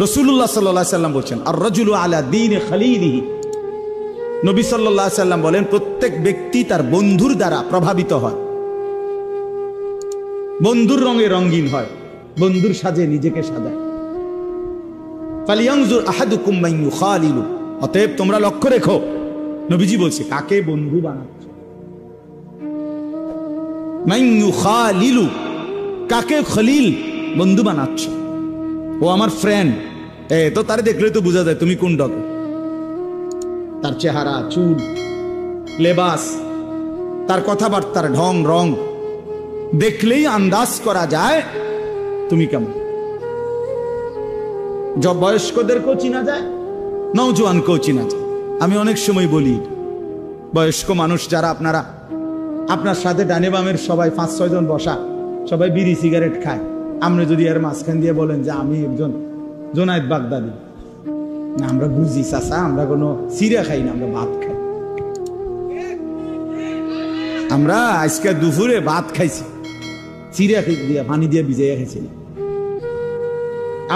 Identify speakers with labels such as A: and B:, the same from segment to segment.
A: রাসূলুল্লাহ সাল্লাল্লাহু আলাইহি সাল্লাম বলেন আর রাজুলু আলা দীনি খলিলিহি। নবী সাল্লাল্লাহু আলাইহি সাল্লাম বলেন প্রত্যেক ব্যক্তি তার বন্ধুর দ্বারা প্রভাবিত হয়, বন্ধুর রঙে রঙিন হয়, বন্ধুর সাজে নিজেকে সাজায়। ফালিয়ানজুর আহাদুকুম মান ইউখালিলু, অতএব তোমরা লক্ষ্য রেখো, নবীজি বলছে কাকে বন্ধু বানাচ্ছ। মান ইউখালিলু, কাকে খলিল বন্ধু বানাচ্ছ। ও আমার ফ্রেন্ড, তো তারে দেখলে তো বোঝা যায় তুমি কোন ডকে। তার চেহারা, চুল, লেবাস, তার কথাবার্তার ঢং রং দেখলেই আন্দাজ করা যায় তুমি কেমন। বয়স্কদেরকেও চিনা যায়, নওজোয়ানকেও চিনা যায়। আমি অনেক সময় বলি বয়স্ক মানুষ যারা আপনারা, আপনার সাথে ডানে বামের সবাই 5-6 জন বসা, সবাই বিড়ি সিগারেট খায়, আপনি যদি এর মাঝখান দিয়ে বলেন যে আমি একজন জোনায়েদ বাগদাদি, না আমরা বুঝি চাচা, আমরা কোনো সিরা খাই না, আমরা ভাত খাই। আমরা আজকে দুপুরে ভাত খাইছি, চিরা দিয়ে পানি দিয়ে ভিজাইয়া খাইছি।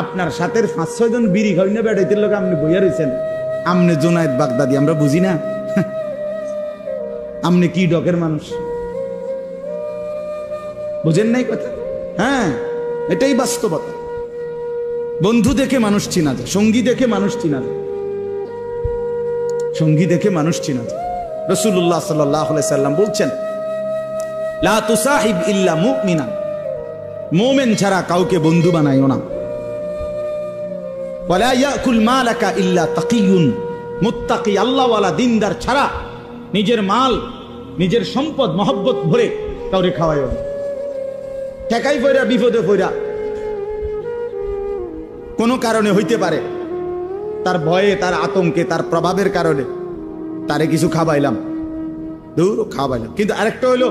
A: আপনার সাথে 5-6 জন বিড়ি খাই না বেড়াইতে লোক আপনি বইয়া রয়েছেন, আমনে জোনায়েদ বাগদাদি, আমরা বুঝি না আমনে কি ডকের মানুষ, বুঝেন নাই কথা? হ্যাঁ, এটাই বাস্তবতা। বন্ধু দেখে মানুষ চিনা যায়, সঙ্গী দেখে মানুষ চিনা যায়, সঙ্গী দেখে মানুষ চিনা যায়। রাসূলুল্লাহ সাল্লাল্লাহু আলাইহি সাল্লাম বলছেন লা তুসাহিব ইল্লা মুমিনা, মুমিন ছাড়া কাউকে বন্ধু বানাইও না। ওয়ালা ইয়াকুল মালাকা ইল্লা তাকিয়ুন, মুত্তাকি আল্লাহওয়ালা দিনদার ছাড়া নিজের মাল, নিজের সম্পদ মহব্বত ভরে কাউরে খাওয়াইও না। ঠেকাই পয়রা বিপদে পয়রা কোনো কারণে হইতে পারে, তার ভয়ে, তার আতঙ্কে, তার প্রভাবের কারণে তারে কিছু খাওয়াইলাম, দূর খাওয়াইলাম। কিন্তু আরেকটা হইলো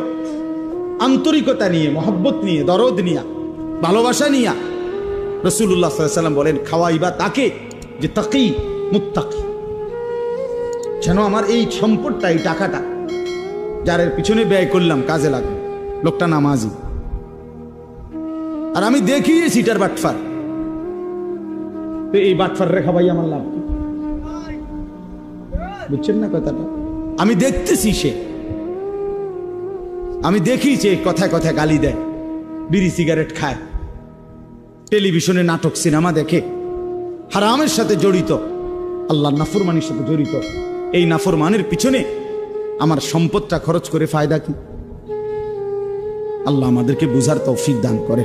A: আন্তরিকতা নিয়ে, মহব্বত নিয়ে, দরদ নিয়ে, ভালোবাসা নিয়ে। রাসূলুল্লাহ সাল্লাল্লাহু আলাইহি ওয়াসাল্লাম বলেন খাওয়াইবা তাকে যে তাকি মুত্তাকি, যেন আমার এই সম্পদটা, এই টাকাটা যার পিছনে ব্যয় করলাম কাজে লাগবে, লোকটা নামাজি। আর আমি দেখিয়েছি এটার বাটফার, তো এই বাটফার রেখা ভাই আমার লাভ, বুঝছেন না কথাটা? আমি দেখতেছি, সে আমি দেখিয়েছি কথায় কথায় গালি দেয়, বিড়ি সিগারেট খায়, টেলিভিশনে নাটক সিনেমা দেখে, হারামের সাথে জড়িত, আল্লাহর নাফরমানির সাথে জড়িত। এই নাফরমানের পিছনে আমার সম্পদটা খরচ করে ফায়দা কি? আল্লাহ আমাদেরকে বুঝার তৌফিক দান করে।